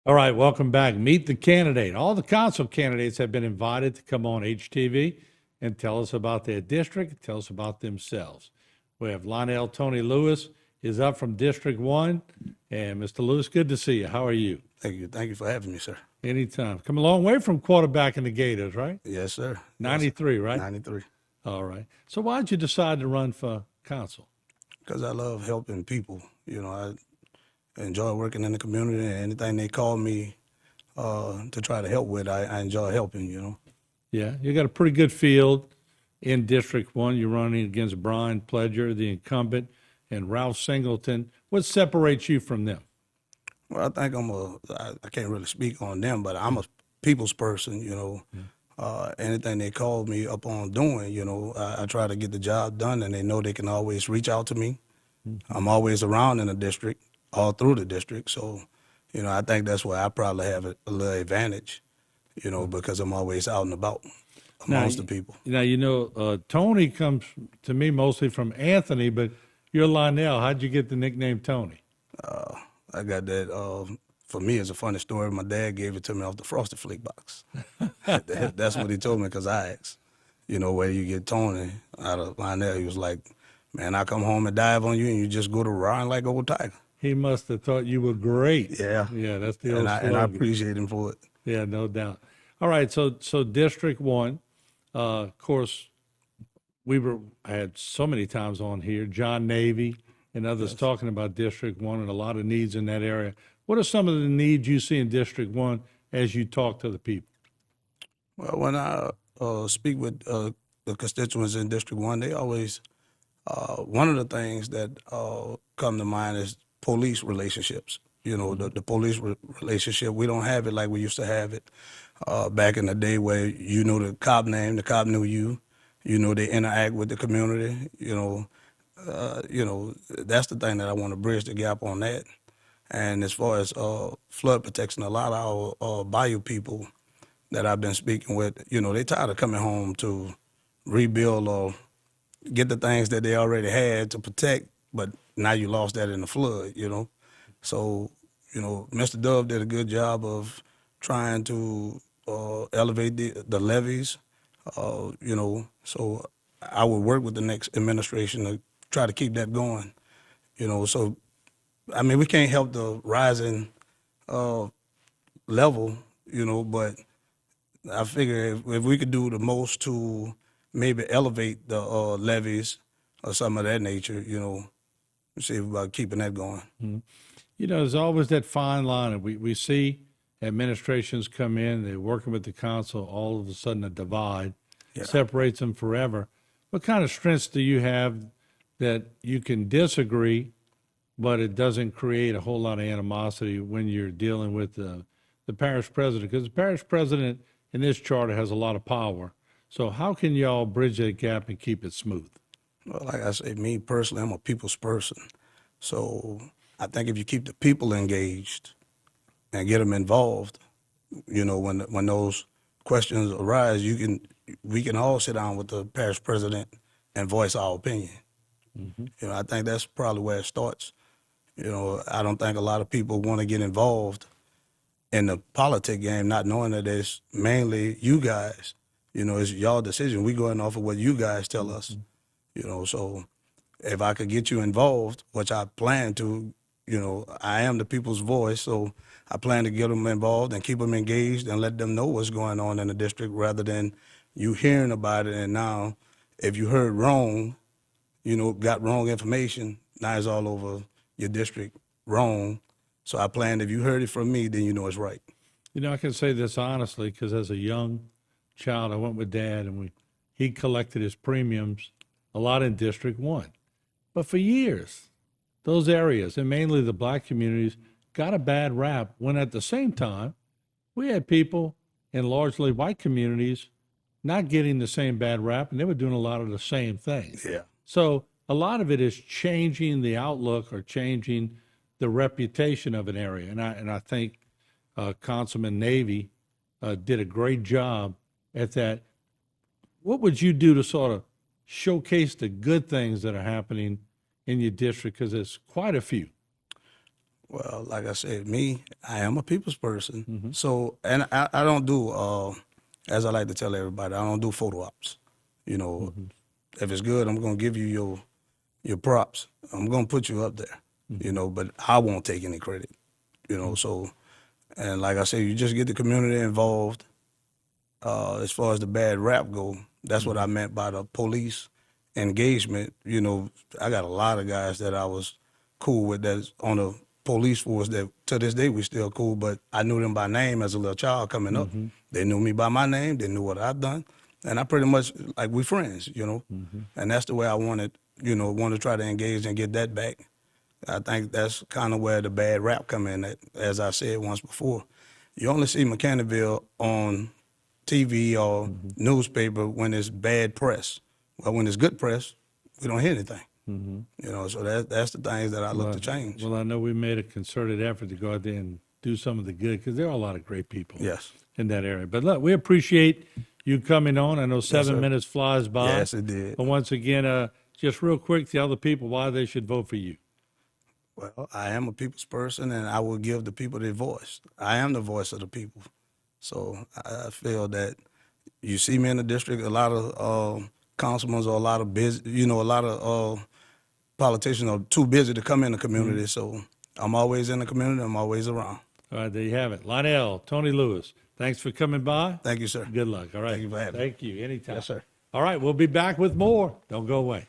All right, welcome back. Meet the candidate. All the council candidates have been invited to come on HTV and tell us about their district, tell us about themselves. We have Lionel Tony Lewis is up from District 1. And Mr. Lewis, good to see you. How are you? Thank you. Thank you for having me, sir. Anytime. Come a long way from quarterbacking the Gators, right? Yes, sir. 93, Yes. right? 93. All right. So why'd you decide to run for council? Because I love helping people. I enjoy working in the community, and anything they call me to try to help with, I enjoy helping. Yeah, you got a pretty good field in District 1. You're running against Brian Pledger, the incumbent, and Ralph Singleton. What separates you from them? Well, I think I can't really speak on them, but I'm a people's person, anything they call me up on doing, I try to get the job done, and they know they can always reach out to me. I'm always around in the district, all through the district. So, I think that's where I probably have a little advantage, because I'm always out and about amongst the people. Now, Tony comes to me mostly from Anthony, but you're Lionel. How'd you get the nickname Tony? I got that. For me, it's a funny story. My dad gave it to me off the Frosted Flake box. That's what he told me because I asked, where you get Tony out of Lionel. He was like, man, I come home and dive on you and you just go to roaring like old tiger. He must have thought you were great. Yeah. Yeah, that's the old And I appreciate him for it. Yeah, no doubt. All right, so District 1, of course, I had so many times on here, John Navy and others talking about District 1 and a lot of needs in that area. What are some of the needs you see in District 1 as you talk to the people? Well, when I speak with the constituents in District 1, they always, one of the things that come to mind is police relationships. The police relationship, we don't have it like we used to have it back in the day where you know the cop name, the cop knew you, they interact with the community, that's the thing that I want to bridge the gap on that. And as far as flood protection, a lot of our bayou people that I've been speaking with, they tired of coming home to rebuild or get the things that they already had to protect, but now you lost that in the flood, So, Mr. Dove did a good job of trying to elevate the levees, so I would work with the next administration to try to keep that going, so, I mean, we can't help the rising level, but I figure if we could do the most to maybe elevate the levees or something of that nature, see about keeping that going. There's always that fine line. And we see administrations come in, they're working with the council, all of a sudden a divide separates them forever. What kind of strengths do you have that you can disagree, but it doesn't create a whole lot of animosity when you're dealing with the parish president? Because the parish president in this charter has a lot of power. So how can y'all bridge that gap and keep it smooth? Well, like I say, me personally, I'm a people's person. So I think if you keep the people engaged and get them involved, when those questions arise, we can all sit down with the parish president and voice our opinion. I think that's probably where it starts. I don't think a lot of people want to get involved in the politic game, not knowing that it's mainly you guys. It's y'all decision. We going off of what you guys tell us. So if I could get you involved, which I plan to, I am the people's voice, so I plan to get them involved and keep them engaged and let them know what's going on in the district rather than you hearing about it. And now if you heard wrong, got wrong information, now it's all over your district wrong. So I plan if you heard it from me, then you know it's right. I can say this honestly, because as a young child, I went with Dad, and he collected his premiums a lot in District 1. But for years, those areas, and mainly the black communities, got a bad rap when at the same time, we had people in largely white communities not getting the same bad rap, and they were doing a lot of the same things. Yeah. So a lot of it is changing the outlook or changing the reputation of an area. And I think Councilman Navy did a great job at that. What would you do to sort of showcase the good things that are happening in your district? Because there's quite a few. Well, like I said, I am a people's person. So, and I don't do, as I like to tell everybody, I don't do photo ops. You know, if it's good, I'm going to give you your props. I'm going to put you up there, you know, but I won't take any credit, you know. So, and like I said, you just get the community involved. As far as the bad rap go, that's what I meant by the police engagement. You know, I got a lot of guys that I was cool with that's on the police force that to this day we still cool, but I knew them by name as a little child coming up. They knew me by my name. They knew what I'd done. And I pretty much, like, we friends, you know. And that's the way I want to try to engage and get that back. I think that's kind of where the bad rap come in at, as I said once before. You only see Mechanicsville on TV or newspaper when it's bad press. Well, when it's good press, we don't hear anything. You know, so that's the things that I look to change. Well, I know we made a concerted effort to go out there and do some of the good because there are a lot of great people Yes. in that area. But look, we appreciate you coming on. I know 7 sir. minutes flies by. Yes, it did. But once again, just real quick, tell the people why they should vote for you. Well, I am a people's person, and I will give the people their voice. I am the voice of the people. So I feel that you see me in the district, a lot of councilmen or a lot of a lot of politicians are too busy to come in the community. So I'm always in the community. I'm always around. All right, there you have it. Lionel, Tony Lewis, thanks for coming by. Thank you, sir. Good luck. All right. Thank you for having me. Thank you. Anytime. Yes, sir. All right, we'll be back with more. Don't go away.